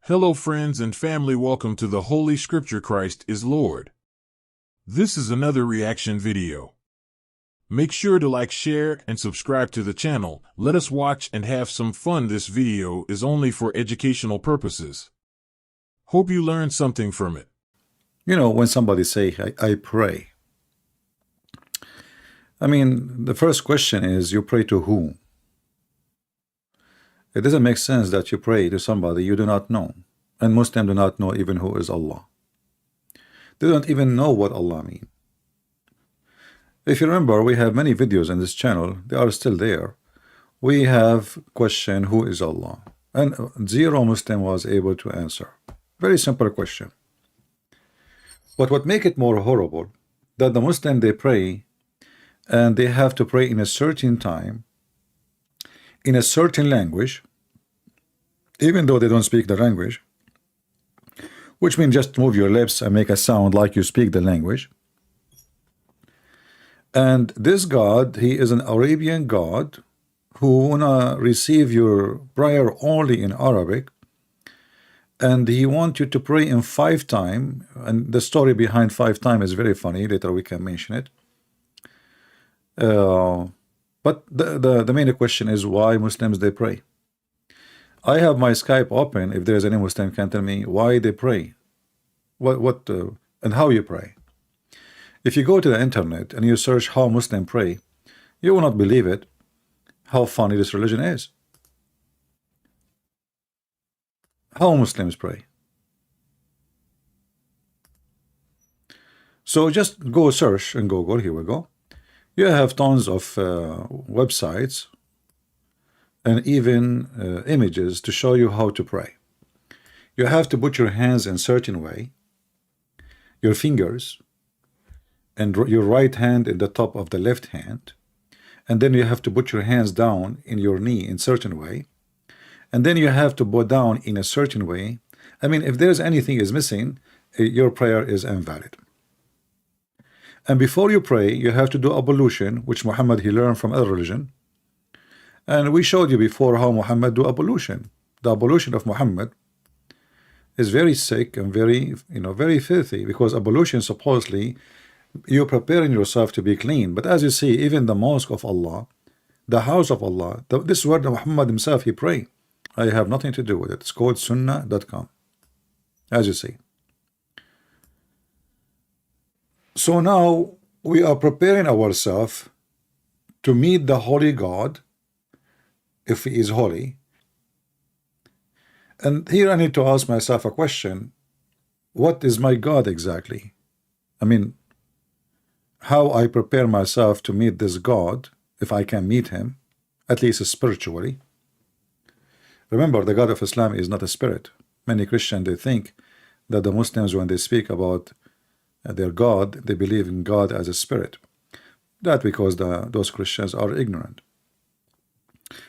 Hello friends and family, welcome to the Holy Scripture Christ is Lord. This is another reaction video. Make sure to like, share, and subscribe to the channel. Let us watch and have some fun. This video is only for educational purposes. Hope you learned something from it. You know, when somebody say, I pray. I mean, the first question is, you pray to whom? It doesn't make sense that you pray to somebody you do not know. And Muslims do not know even who is Allah. They don't even know what Allah means. If you remember, we have many videos in this channel. They are still there. We have question, who is Allah? And zero Muslim was able to answer. Very simple question. But what make it more horrible, that the Muslim, they pray, and they have to pray in a certain time, in a certain language, even though they don't speak the language, which means just move your lips and make a sound like you speak the language. And this God, he is an Arabian God who wanna receive your prayer only in Arabic, and he wants you to pray in 5 times. And the story behind 5 times is very funny. Later we can mention it. But the main question is why Muslims they pray. I have my Skype open. If there's any Muslim can tell me why they pray, what and how you pray. If you go to the internet and you search how Muslim pray, you will not believe it how funny this religion is. How Muslims pray. So just go search in Google. Here we go. You have tons of websites and even images to show you how to pray. You have to put your hands in a certain way, your fingers, and your right hand in the top of the left hand, and then you have to put your hands down in your knee in a certain way, and then you have to bow down in a certain way. I mean, if there's anything is missing, your prayer is invalid. And before you pray, you have to do ablution, which Muhammad he learned from other religion. And we showed you before how Muhammad do ablution. The ablution of Muhammad is very sick and very, very filthy, because ablution supposedly you're preparing yourself to be clean. But as you see, even the mosque of Allah, the house of Allah, this is where Muhammad himself he pray. I have nothing to do with it. It's called sunnah.com, as you see. So now we are preparing ourselves to meet the holy God, if he is holy. And here I need to ask myself a question. What is my God exactly? I mean, how I prepare myself to meet this God, if I can meet him, at least spiritually. Remember, the God of Islam is not a spirit. Many Christians, they think that the Muslims, when they speak about their God, they believe in God as a spirit. That because those Christians are ignorant.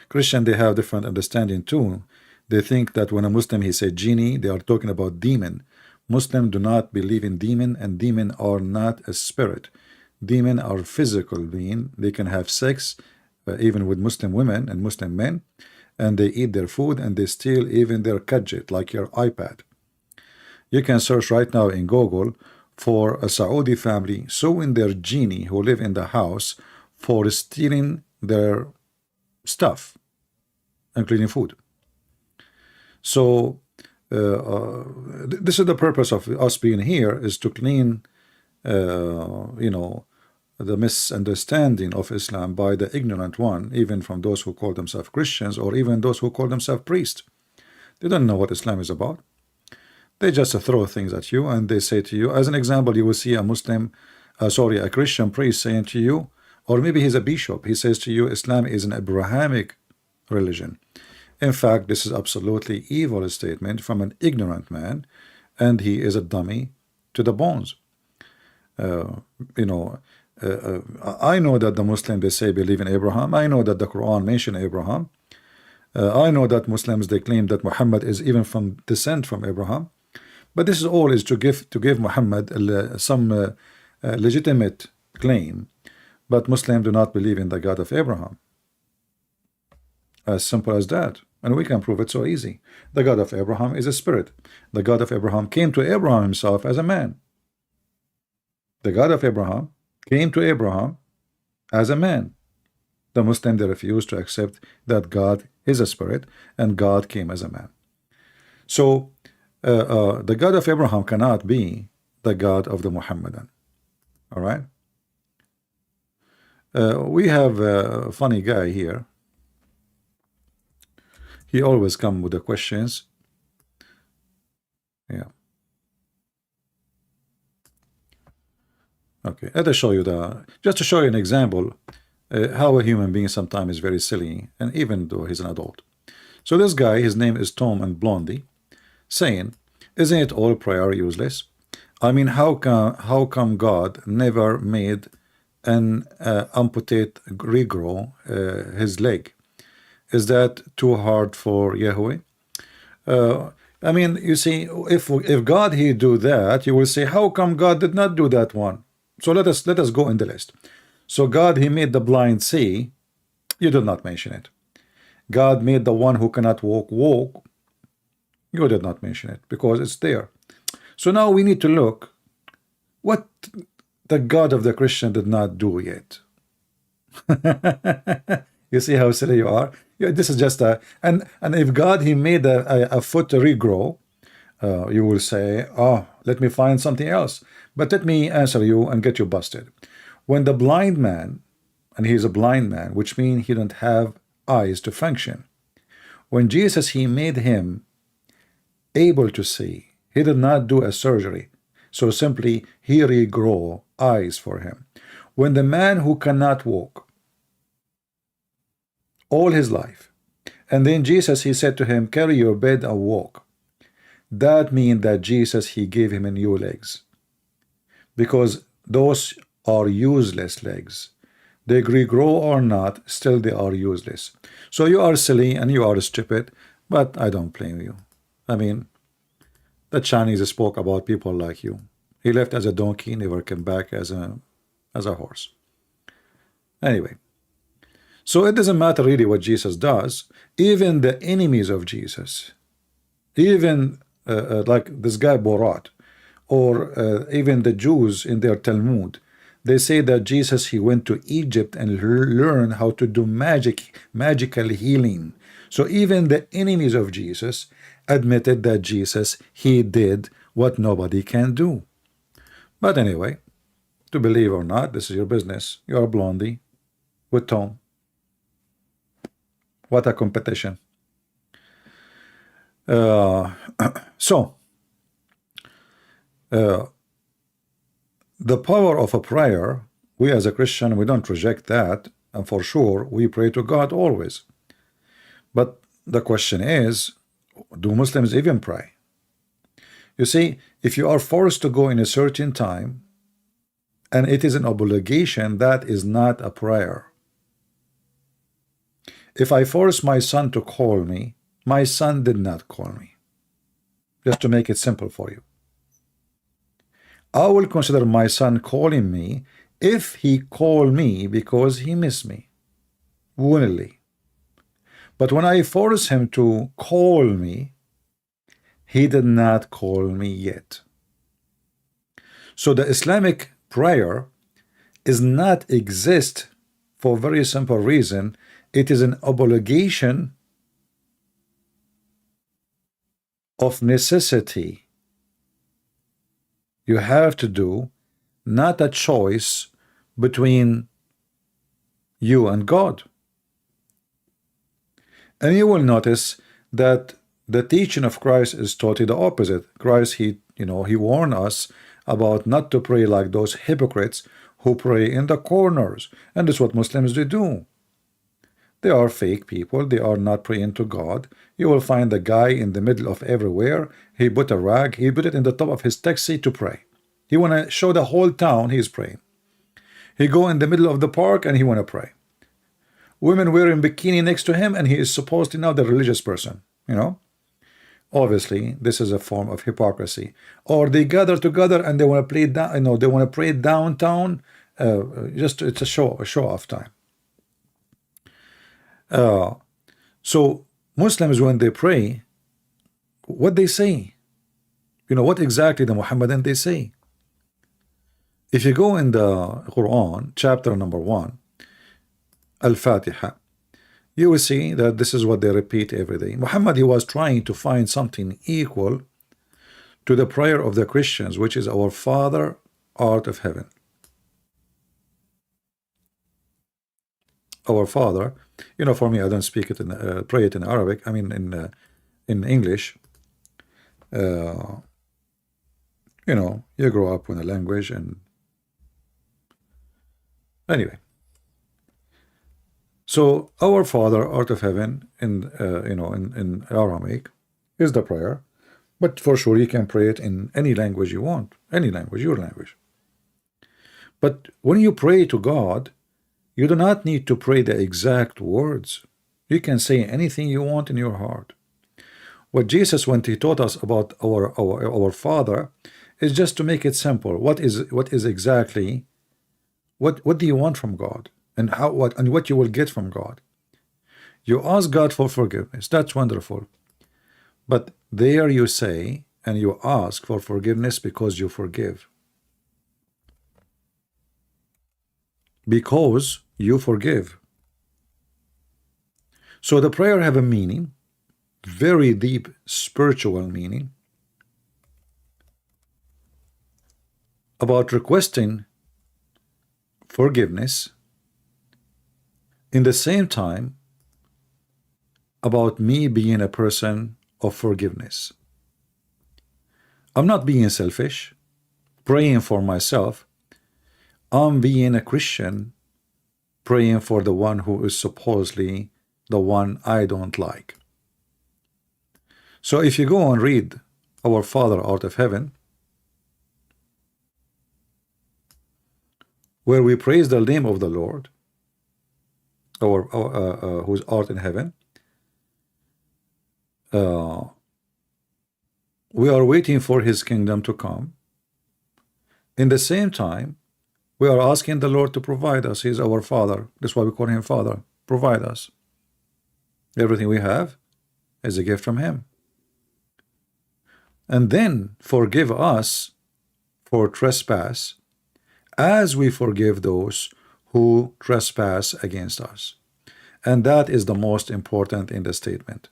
Christians, they have different understanding too. They think that when a Muslim he said genie, they are talking about demon. Muslims do not believe in demon, and demon are not a spirit. Demon are physical being. They can have sex even with Muslim women and Muslim men, and they eat their food, and they steal even their gadget like your iPad. You can search right now in Google for a Saudi family suing their genie who live in the house for stealing their stuff, including food. So this is the purpose of us being here, is to clean the misunderstanding of Islam by the ignorant one, even from those who call themselves Christians, or even those who call themselves priests. They don't know what Islam is about. They just throw things at you, and they say to you, as an example, you will see a a Christian priest saying to you, or maybe he's a bishop, he says to you, Islam is an Abrahamic religion. In fact, this is absolutely evil statement from an ignorant man, and he is a dummy to the bones. I know that the Muslims, they say believe in Abraham. I know that the Quran mention Abraham. I know that Muslims, they claim that Muhammad is even from descent from Abraham. But this is all is to give Muhammad some legitimate claim. But Muslims do not believe in the God of Abraham. As simple as that. And we can prove it so easy. The God of Abraham is a spirit. The God of Abraham came to Abraham himself as a man. The God of Abraham came to Abraham as a man. The Muslim, they refuse to accept that God is a spirit and God came as a man. So the God of Abraham cannot be the God of the Muhammadan. All right. We have a funny guy here. He always comes with the questions. Yeah. Okay. Let us show you just to show you an example how a human being sometimes is very silly, and even though he's an adult. So this guy, his name is Tom and Blondie, saying, isn't it all prayer useless? I mean, how come God never made an amputate regrow his leg? Is that too hard for Yahweh? I mean, you see, if God he do that, you will say, how come God did not do that one? So let us go in the list. So God he made the blind see. You did not mention it. God made the one who cannot walk. You did not mention it because it's there. So now we need to look what the God of the Christian did not do yet. You see how silly you are? Yeah, this is just and if God he made a foot regrow, you will say, oh, let me find something else. But let me answer you and get you busted. When the blind man, and he's a blind man, which means he don't have eyes to function. When Jesus he made him able to see, he did not do a surgery. So simply he regrow eyes for him. When the man who cannot walk all his life, and then Jesus he said to him, carry your bed and walk. That means that Jesus he gave him a new legs, because those are useless legs. They regrow or not, still they are useless. So you are silly and you are stupid, but I don't blame you. I mean, the Chinese spoke about people like you. He left as a donkey, never came back as a horse. Anyway, so it doesn't matter really what Jesus does. Even the enemies of Jesus, even like this guy Borat, or even the Jews in their Talmud, they say that Jesus he went to Egypt and learned how to do magical healing. So even the enemies of Jesus admitted that Jesus he did what nobody can do. But anyway, to believe or not, this is your business. You are Blondie with Tom. What a competition. The power of a prayer, we as a Christian, we don't reject that, and for sure we pray to God always. But the question is, do Muslims even pray? You see, if you are forced to go in a certain time and it is an obligation, that is not a prayer. If I force my son to call me, my son did not call me. Just to make it simple for you. I will consider my son calling me if he called me because he missed me, willingly. But when I force him to call me, he did not call me yet. So the Islamic prayer is not exist for a very simple reason. It is an obligation of necessity. You have to do, not a choice between you and God. And you will notice that the teaching of Christ is totally the opposite. Christ, he warned us about not to pray like those hypocrites who pray in the corners. And that's what Muslims do. They are fake people. They are not praying to God. You will find the guy in the middle of everywhere. He put a rag. He put it in the top of his taxi to pray. He want to show the whole town he's praying. He go in the middle of the park and he want to pray. Women wearing bikini next to him, and he is supposed to know the religious person. Obviously, this is a form of hypocrisy. Or they gather together and they want to play down. They want to pray downtown. It's a show off time. So Muslims, when they pray, what they say, you know, what exactly the Muhammadan they say. If you go in the Quran, chapter number 1, Al-Fatiha, you will see that this is what they repeat every day. Muhammad, he was trying to find something equal to the prayer of the Christians, which is our Father, art of heaven. Our Father, you know, for me, I don't speak it in pray it in Arabic. I mean in English. You know, you grow up with a language, and anyway. So our Father, art of heaven, in you know, in Aramaic, is the prayer. But for sure, you can pray it in any language you want, any language, your language. But when you pray to God, you do not need to pray the exact words. You can say anything you want in your heart. What Jesus, when he taught us about our Father, is just to make it simple. What is exactly what do you want from God, and what you will get from God? You ask God for forgiveness. That's wonderful. But there you say, and you ask for forgiveness because you forgive. Because you forgive. So the prayer have a meaning, very deep spiritual meaning, about requesting forgiveness, in the same time about me being a person of forgiveness. I'm not being selfish, praying for myself. I'm being a Christian, praying for the one who is supposedly the one I don't like. So if you go and read Our Father, art of heaven, where we praise the name of the Lord, whose art in heaven, we are waiting for his kingdom to come. In the same time, we are asking the Lord to provide us. He's our Father. That's why we call him Father. Provide us. Everything we have is a gift from him. And then forgive us for trespass, as we forgive those who trespass against us. And that is the most important in the statement.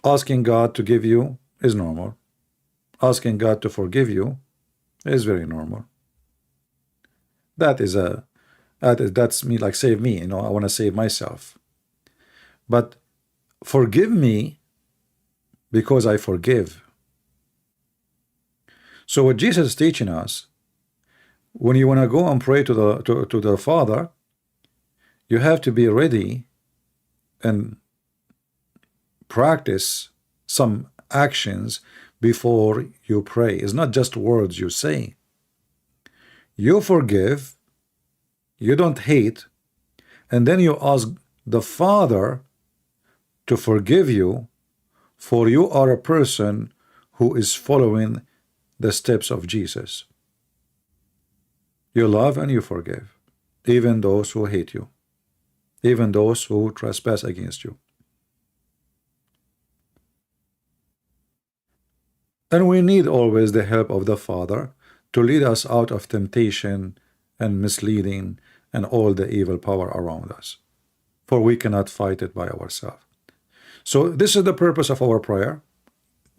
Asking God to give you is normal. Asking God to forgive you is very normal. That's me, like save me, you know, I want to save myself. But forgive me because I forgive. So what Jesus is teaching us, when you want to go and pray to the Father, you have to be ready and practice some actions before you pray. It's not just words you say. You forgive, you don't hate, and then you ask the Father to forgive you, for you are a person who is following the steps of Jesus. You love and you forgive, even those who hate you, even those who trespass against you. And we need always the help of the Father to lead us out of temptation and misleading and all the evil power around us, for we cannot fight it by ourselves. So this is the purpose of our prayer.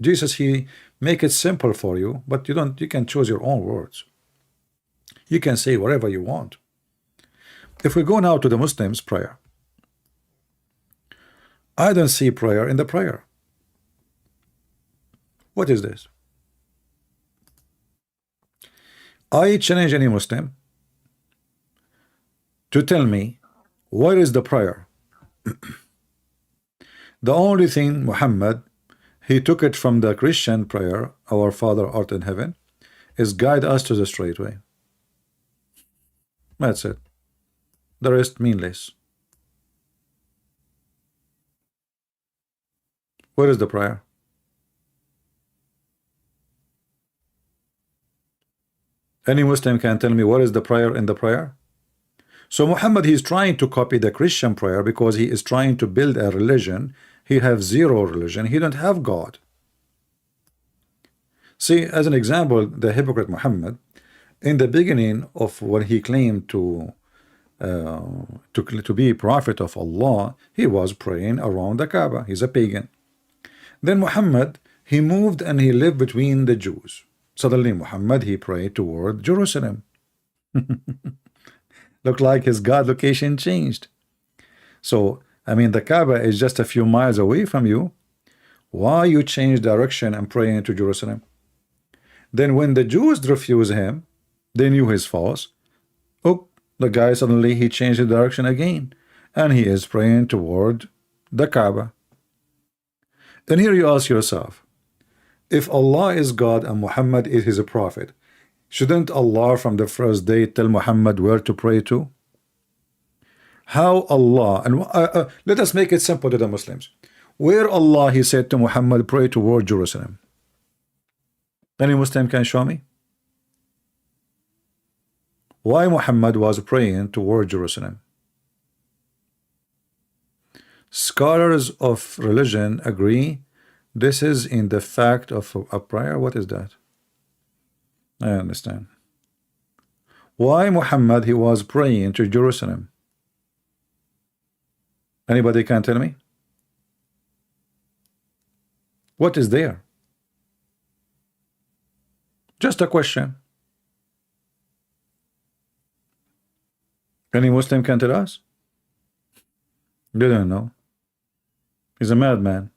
Jesus, he make it simple for you, but you can choose your own words. You can say whatever you want. If we go now to the Muslims' prayer, I don't see prayer in the prayer. What is this? I challenge any Muslim to tell me what is the prayer. The only thing Muhammad, he took it from the Christian prayer, Our Father art in heaven, is guide us to the straight way. That's it. The rest meaningless. Where is the prayer? Any Muslim can tell me what is the prayer in the prayer? So Muhammad, he's trying to copy the Christian prayer because he is trying to build a religion. He have zero religion. He don't have God. See, as an example, the hypocrite Muhammad, in the beginning of when he claimed to be prophet of Allah, he was praying around the Kaaba. He's a pagan. Then Muhammad, he moved and he lived between the Jews. Suddenly Muhammad, he prayed toward Jerusalem. Looked like his God location changed. So, I mean, the Kaaba is just a few miles away from you. Why you change direction and pray into Jerusalem? Then when the Jews refused him, they knew his false. Oh, the guy suddenly he changed the direction again, and he is praying toward the Kaaba. Then here you ask yourself, if Allah is God and Muhammad is his prophet, shouldn't Allah from the first day tell Muhammad where to pray to? How Allah, and let us make it simple to the Muslims. Where Allah he said to Muhammad, pray toward Jerusalem? Any Muslim can show me? Why Muhammad was praying toward Jerusalem? Scholars of religion agree this is in the fact of a prayer. What is that? I understand. Why Muhammad he was praying to Jerusalem? Anybody can tell me? What is there? Just a question. Any Muslim can tell us? They don't know. He's a madman.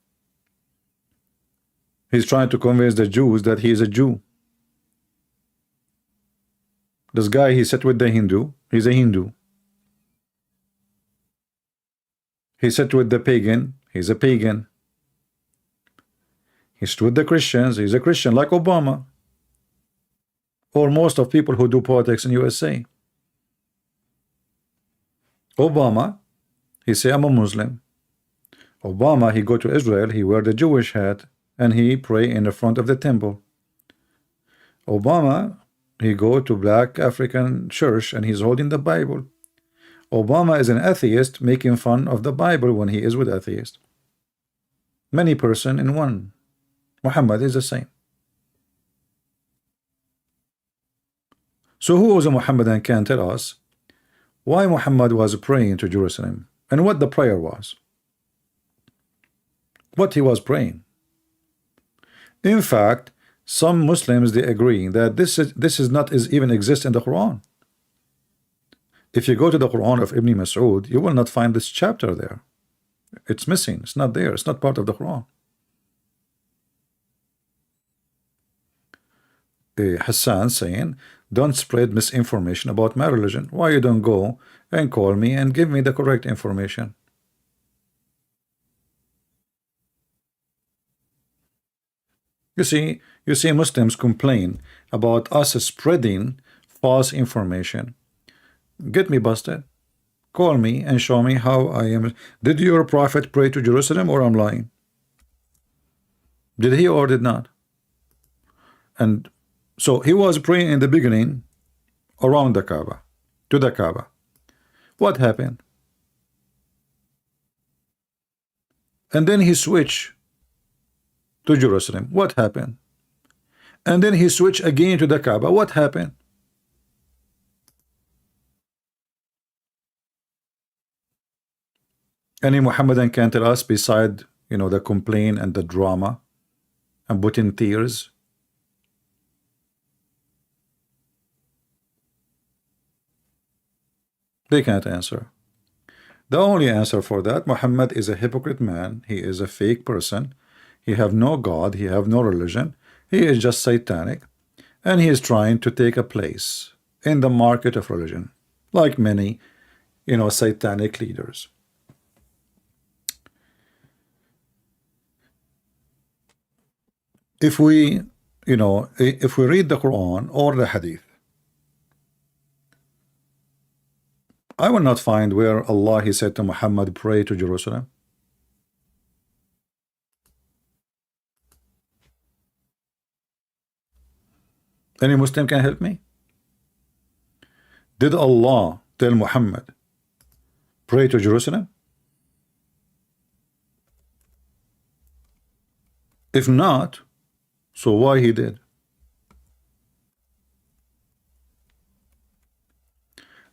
He's trying to convince the Jews that he is a Jew. This guy, he sat with the Hindu. He's a Hindu. He sat with the pagan. He's a pagan. He stood with the Christians. He's a Christian, like Obama. Or most of people who do politics in USA. Obama, he say, I'm a Muslim. Obama, he go to Israel, he wear the Jewish hat, and he pray in the front of the temple. Obama, he go to black African church, and he's holding the Bible. Obama is an atheist making fun of the Bible when he is with atheists. Many person in one. Muhammad is the same. So who was a Muhammadan can tell us why Muhammad was praying to Jerusalem and what the prayer was? What he was praying. In fact, some Muslims they agree that this is not even exist in the Quran. If you go to the Quran of Ibn Mas'ud, you will not find this chapter there. It's missing. It's not there. It's not part of the Quran. Hassan saying, don't spread misinformation about my religion. Why you don't go and call me and give me the correct information? You see Muslims complain about us spreading false information. Get me busted. Call me and show me how I am. Did your prophet pray to Jerusalem, or I'm lying? Did he or did not? And so he was praying in the beginning around the Kaaba, to the Kaaba. What happened? And then he switched to Jerusalem. What happened? And then he switched again to the Kaaba. What happened? Any Muhammadan can tell us beside, the complaint and the drama and put in tears? They can't answer. The only answer for that, Muhammad is a hypocrite man. He is a fake person. He have no God. He have no religion. He is just satanic. And he is trying to take a place in the market of religion, like many, satanic leaders. If we read the Quran or the Hadith, I will not find where Allah he said to Muhammad, pray to Jerusalem. Any Muslim can help me? Did Allah tell Muhammad, pray to Jerusalem? If not, so why he did?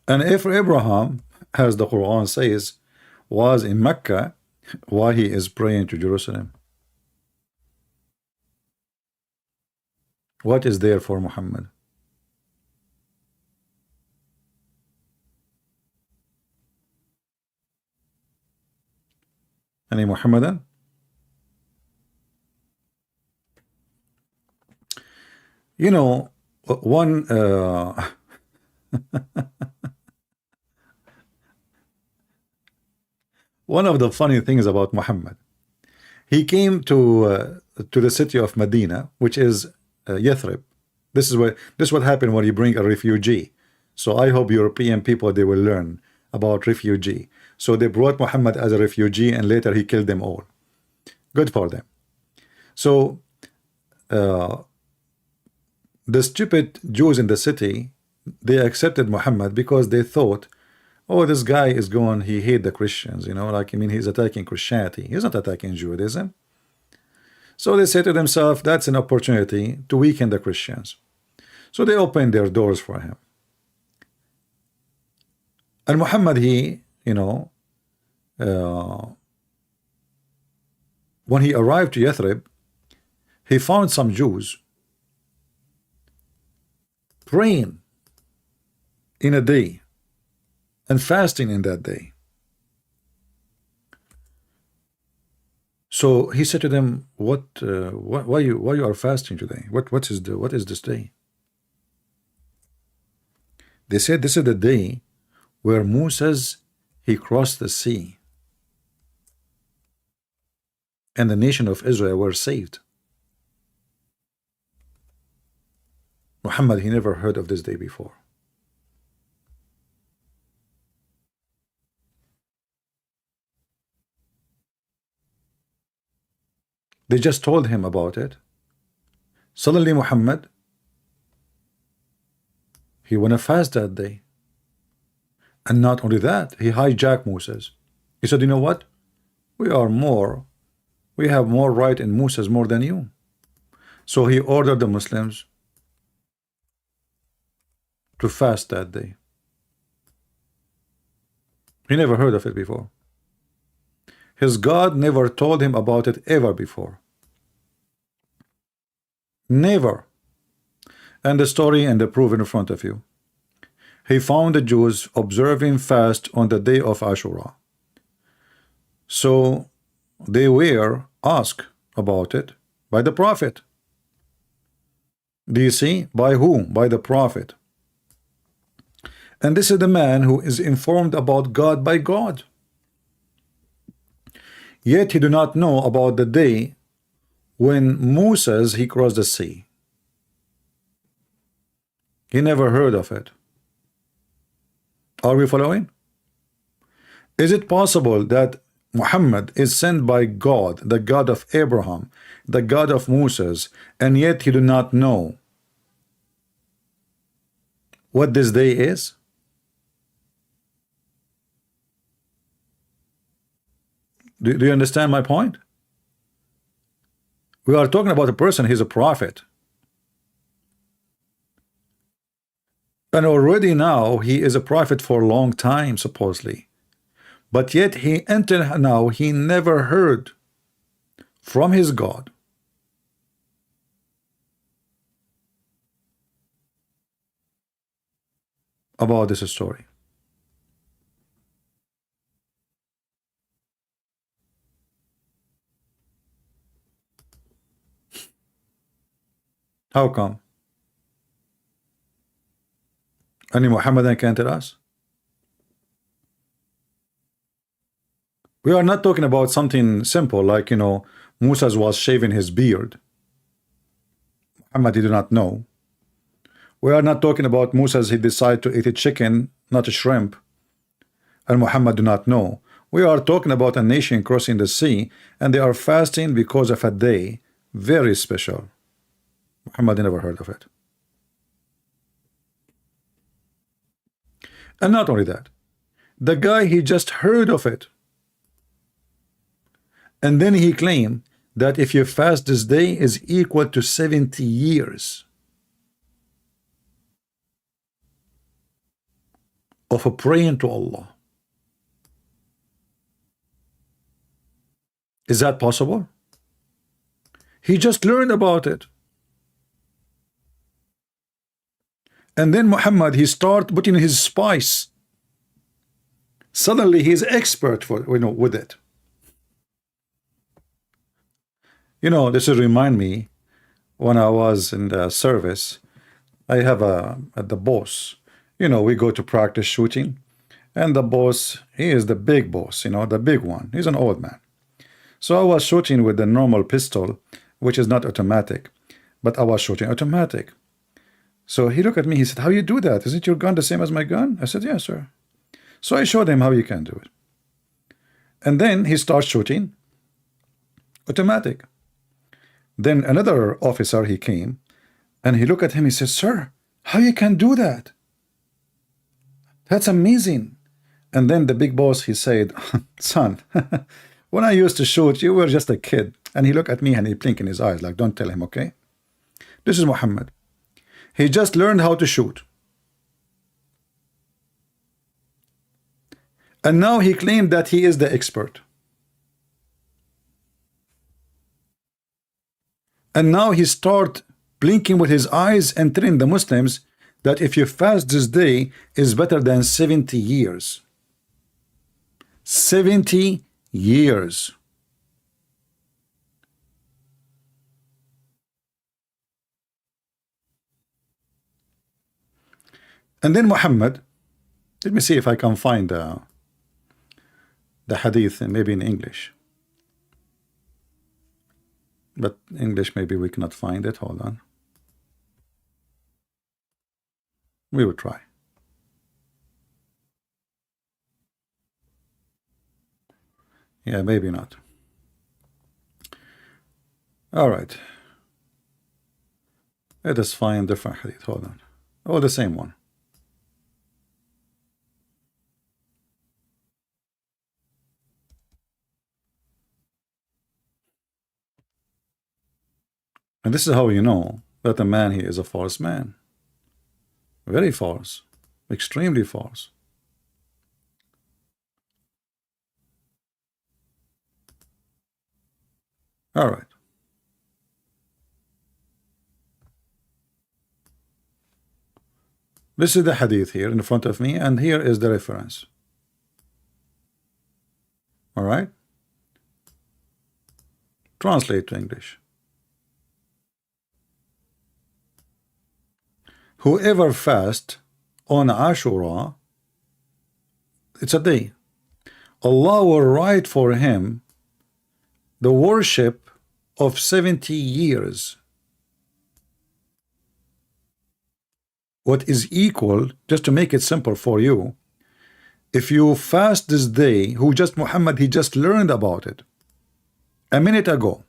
And if Abraham, as the Quran says, was in Mecca, why he is praying to Jerusalem? What is there for Muhammad? Any Muhammadan? You know, one one of the funny things about Muhammad, he came to the city of Medina, which is Yathrib. This is what happened when you bring a refugee. So I hope European people, they will learn about refugee. So they brought Muhammad as a refugee, and later he killed them all. Good for them. So the stupid Jews in the city, they accepted Muhammad because they thought, oh, this guy is going, he hate the Christians, you know, like, I mean, he's attacking Christianity. He's not attacking Judaism. So they said to themselves, that's an opportunity to weaken the Christians. So they opened their doors for him. And Muhammad, he, you know, when he arrived to Yathrib, he found some Jews praying in a day and fasting in that day. So he said to them, why you are fasting today? What is this day? They said, this is the day where Moses, he crossed the sea and the nation of Israel were saved. Muhammad, he never heard of this day before. They just told him about it. Suddenly Muhammad, he went to fast that day. And not only that, he hijacked Moses. He said, you know what? We have more right in Moses more than you. So he ordered the Muslims to fast that day. He never heard of it before. His God never told him about it ever before. Never. And the story and the proof in front of you. He found the Jews observing fast on the day of Ashura. So they were asked about it by the prophet. Do you see? By whom? By the prophet. And this is the man who is informed about God by God. Yet he do not know about the day when Moses, he crossed the sea. He never heard of it. Are we following? Is it possible that Muhammad is sent by God, the God of Abraham, the God of Moses, and yet he do not know what this day is? Do you understand my point? We are talking about a person, he's a prophet. And already now he is a prophet for a long time, supposedly. But yet he until now he never heard from his God about this story. How come? Any Muhammadan can tell us? We are not talking about something simple like, you know, Moses was shaving his beard. Muhammad did not know. We are not talking about Moses, he decided to eat a chicken, not a shrimp, and Muhammad do not know. We are talking about a nation crossing the sea, and they are fasting because of a day very special. Muhammad never heard of it. And not only that, the guy, he just heard of it. And then he claimed that if you fast this day is equal to 70 years of a praying to Allah. Is that possible? He just learned about it. And then Muhammad, he start putting his spice. Suddenly he's expert for, with it. This will remind me when I was in the service. I have the boss. We go to practice shooting, and the boss, he is the big boss, the big one. He's an old man. So I was shooting with the normal pistol, which is not automatic, but I was shooting automatic. So he looked at me, he said, "How you do that? Isn't your gun the same as my gun?" I said, "Yes, sir." So I showed him how you can do it. And then he starts shooting automatic. Then another officer, he came, and he looked at him, he said, "Sir, how you can do that? That's amazing." And then the big boss, he said, "Son, when I used to shoot, you were just a kid." And he looked at me and he blinked in his eyes, like, "Don't tell him, okay?" This is Muhammad. He just learned how to shoot. And now he claimed that he is the expert. And now he start blinking with his eyes and telling the Muslims that if you fast this day is better than 70 years. 70 years. And then Muhammad, let me see if I can find the hadith, maybe in English. But English, maybe we cannot find it. Hold on. We will try. Yeah, maybe not. All right. Let us find different hadith. Hold on. Oh, the same one. And this is how you know that a man here is a false man. Very false. Extremely false. All right. This is the hadith here in front of me, and here is the reference. All right. Translate to English. Whoever fasts on Ashura, it's a day, Allah will write for him the worship of 70 years. What is equal, just to make it simple for you, if you fast this day, Muhammad, he just learned about it a minute ago.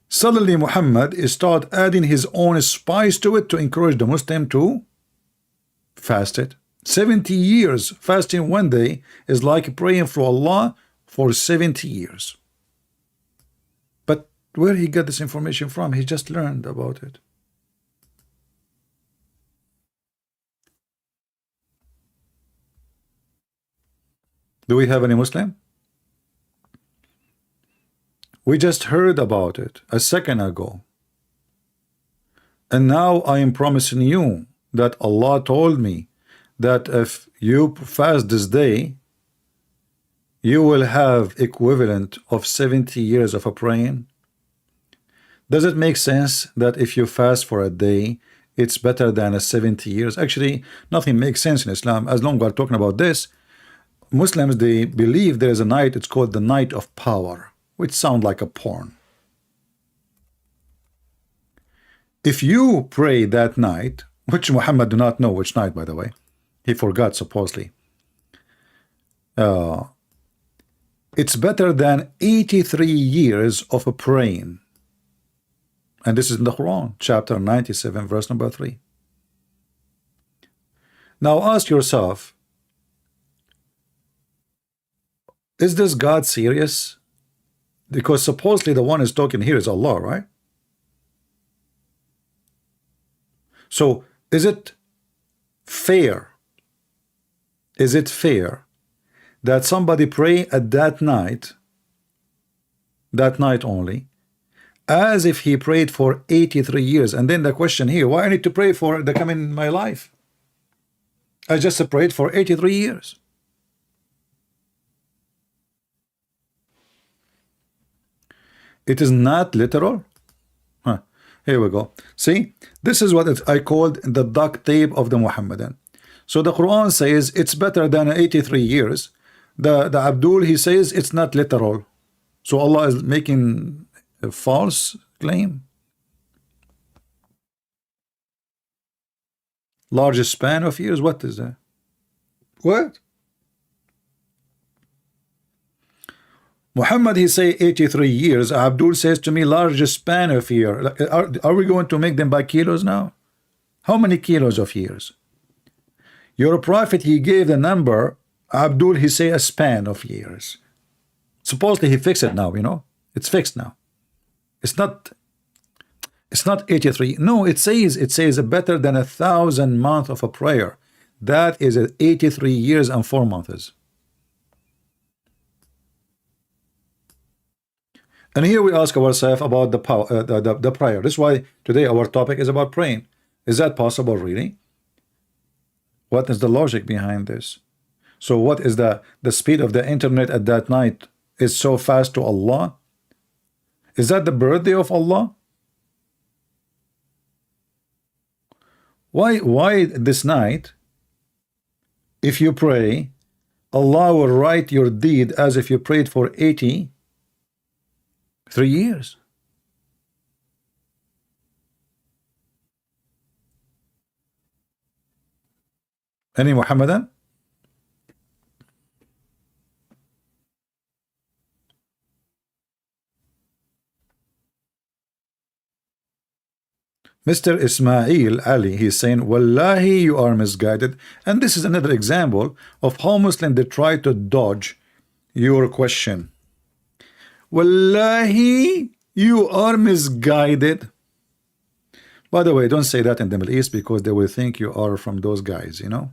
Suddenly Muhammad start adding his own spice to it to encourage the Muslim to fast it. 70 years fasting one day is like praying for Allah for 70 years. But where he got this information from? He just learned about it. Do we have any Muslim? We just heard about it a second ago. And now I am promising you that Allah told me that if you fast this day, you will have equivalent of 70 years of a praying. Does it make sense that if you fast for a day, it's better than a 70 years? Actually, nothing makes sense in Islam. As long as we're talking about this, Muslims, they believe there is a night, it's called the night of power, which sound like a porn. If you pray that night, which Muhammad do not know which night, by the way, he forgot supposedly, it's better than 83 years of a praying. And this is in the Quran, chapter 97, verse number 3. Now ask yourself, is this God serious? Because supposedly the one is talking here is Allah, right? So is it fair? Is it fair that somebody pray at that night only, as if he prayed for 83 years? And then the question here, why I need to pray for the coming in my life? I just prayed for 83 years. It is not literal. Huh. Here we go. See, this is what I called the duct tape of the Muhammadan. So the Quran says it's better than 83 years. The Abdul, he says it's not literal. So Allah is making a false claim. Largest span of years, what is that? What? Muhammad, he say 83 years. Abdul says to me, largest span of year. Are we going to make them by kilos now? How many kilos of years? Your prophet, he gave the number. Abdul, he say a span of years. Supposedly he fixed it now, you know. It's fixed now. It's not 83. No, it says better than 1,000 months of a prayer. That is 83 years and 4 months. And here we ask ourselves about the power, the prayer. This is why today our topic is about praying. Is that possible, really? What is the logic behind this? So what is the speed of the internet at that night is so fast to Allah? Is that the birthday of Allah? Why this night, if you pray, Allah will write your deed as if you prayed for 83 years? Any Muhammadan? Mr. Ismail Ali, he's saying, Wallahi, you are misguided. And this is another example of how Muslims, they try to dodge your question. Wallahi, you are misguided. By the way, don't say that in the Middle East, because they will think you are from those guys, you know?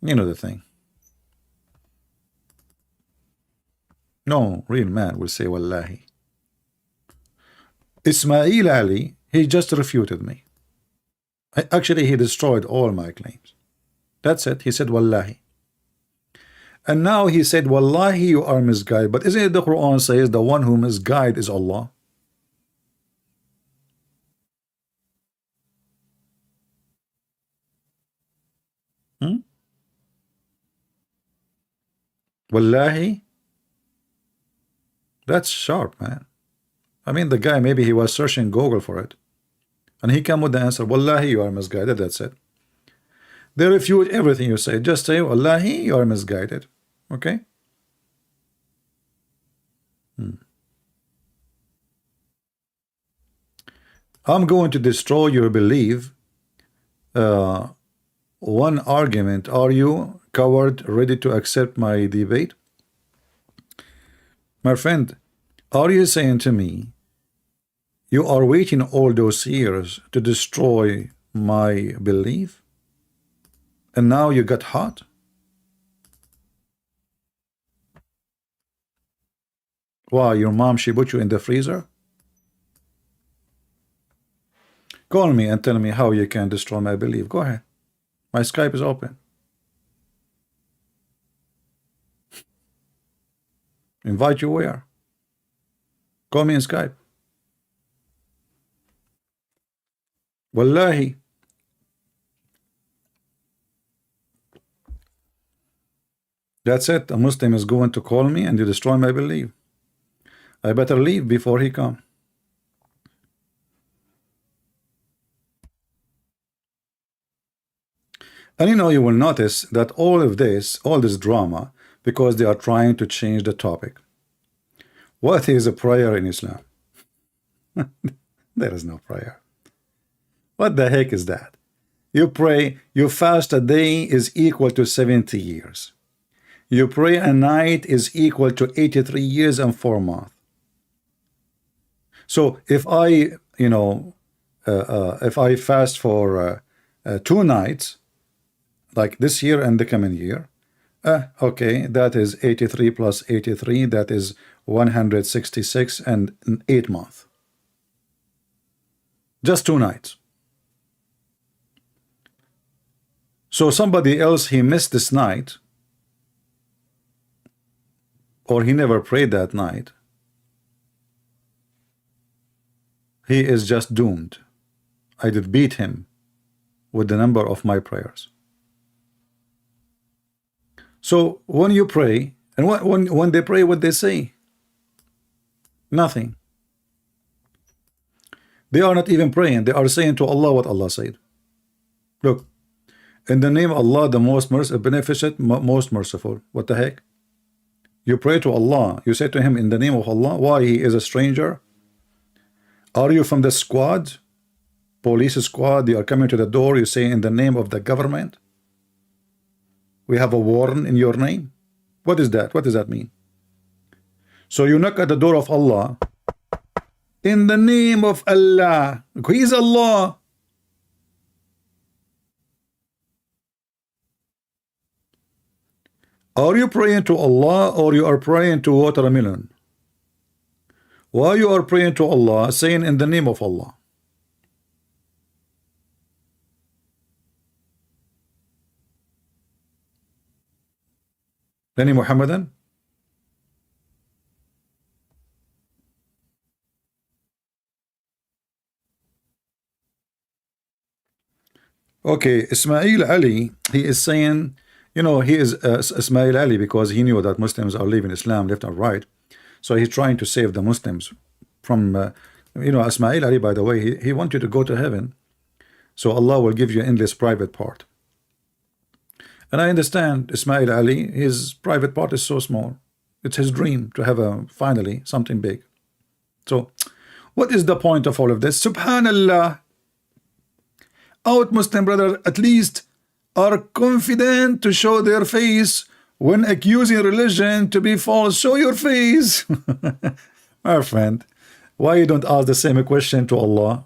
You know the thing. No real man will say Wallahi. Ismail Ali, he just refuted me. Actually, he destroyed all my claims. That's it. He said Wallahi. And now he said, Wallahi, you are misguided. But isn't it the Quran says the one who misguides is Allah? Wallahi? That's sharp, man. I mean, the guy, maybe he was searching Google for it. And he came with the answer, Wallahi, you are misguided. That's it. They refute everything you say. Just say, Wallahi, you are misguided. Okay? I'm going to destroy your belief. One argument. Are you, coward, ready to accept my debate? My friend, are you saying to me, you are waiting all those years to destroy my belief? And now you got hot? Why, your mom, she put you in the freezer? Call me and tell me how you can destroy my belief. Go ahead. My Skype is open. Invite you where? Call me in Skype. Wallahi. That's it. A Muslim is going to call me and you destroy my belief. I better leave before he come. And you know, you will notice that all this drama, because they are trying to change the topic. What is a prayer in Islam? There is no prayer. What the heck is that? You pray, you fast a day is equal to 70 years. You pray a night is equal to 83 years and 4 months. So if I, if I fast for 2 nights, like this year and the coming year, okay, that is 83 plus 83, that is 166 and 8 months. Just 2 nights. So somebody else, he missed this night, or he never prayed that night, he is just doomed. I did beat him with the number of my prayers. So when you pray, and when they pray, what they say? Nothing. They are not even praying. They are saying to Allah what Allah said. Look, in the name of Allah, the most beneficent, most merciful. What the heck? You pray to Allah. You say to him in the name of Allah. Why? He is a stranger. Are you from the squad? Police squad. You are coming to the door. You say in the name of the government. We have a warrant in your name. What is that? What does that mean? So you knock at the door of Allah. In the name of Allah. He is Allah. Are you praying to Allah or you are praying to watermelon? Why you are praying to Allah, saying in the name of Allah? Any Muhammadan? Okay, Ismail Ali, he is saying, he is Ismail Ali because he knew that Muslims are leaving Islam left and right. So he's trying to save the Muslims from, Ismail Ali, by the way, he wants you to go to heaven. So Allah will give you endless private part. And I understand Ismail Ali, his private part is so small. It's his dream to have finally something big. So what is the point of all of this? Subhanallah. Out Muslim brother at least are confident to show their face when accusing religion to be false. Show your face. My friend, why you don't ask the same question to Allah?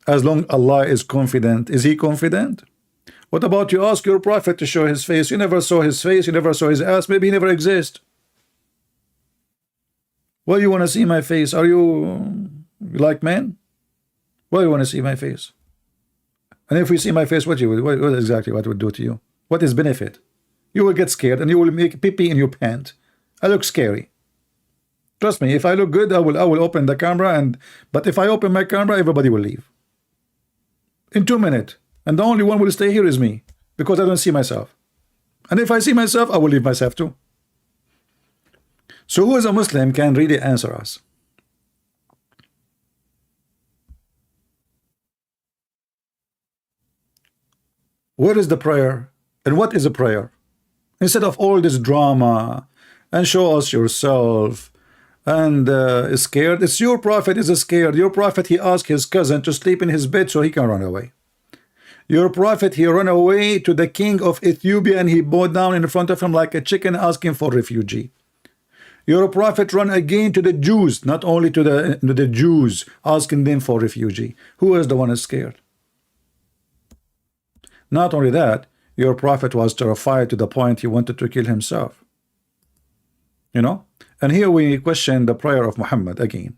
As long Allah is confident, is he confident? What about you ask your prophet to show his face? You never saw his face, you never saw his ass, maybe he never exists. Why you want to see my face? Are you like men? Why you want to see my face? And if we see my face, what exactly what would do to you? What is benefit? You will get scared and you will make pee-pee in your pant. I look scary. Trust me, if I look good, I will open the camera, but if I open my camera, everybody will leave. In 2 minutes. And the only one will stay here is me, because I don't see myself. And if I see myself, I will leave myself too. So who is a Muslim can really answer us? Where is the prayer? And what is a prayer? Instead of all this drama, and show us yourself, and is scared. It's your prophet is scared. Your prophet, he asked his cousin to sleep in his bed so he can run away. Your prophet, he ran away to the king of Ethiopia and he bowed down in front of him like a chicken asking for refugee. Your prophet ran again to the Jews, not only to the Jews, asking them for refugee. Who is the one who is scared? Not only that, your prophet was terrified to the point he wanted to kill himself. And here we question the prayer of Muhammad again.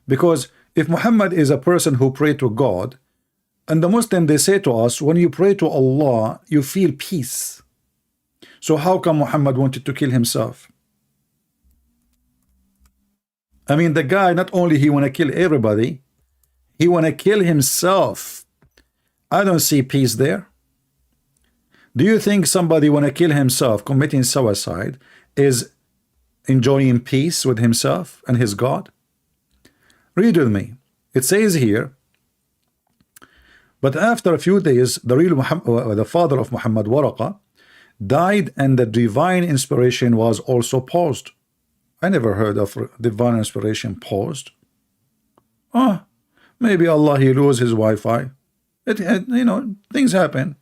Because if Muhammad is a person who prayed to God, and the Muslim, they say to us, when you pray to Allah, you feel peace. So how come Muhammad wanted to kill himself? I mean, the guy, not only he want to kill everybody, he want to kill himself. I don't see peace there. Do you think somebody want to kill himself, committing suicide, is enjoying peace with himself and his God? Read with me. It says here, but after a few days, the father of Muhammad, Waraqa, died and the divine inspiration was also paused. I never heard of divine inspiration paused. Maybe Allah, he lose his Wi-Fi. Things happen.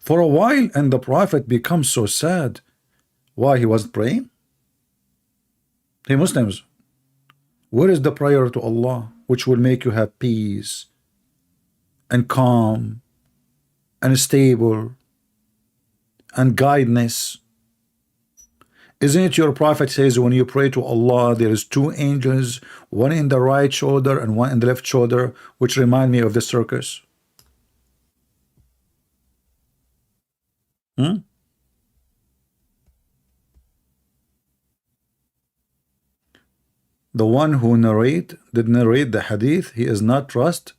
For a while, and the Prophet becomes so sad. Why he wasn't praying? Hey Muslims, where is the prayer to Allah which will make you have peace and calm and stable and guidance? Isn't it your Prophet says when you pray to Allah there is two angels, one in the right shoulder and one in the left shoulder, which remind me of the circus? The one who did narrate the hadith, he is not trust.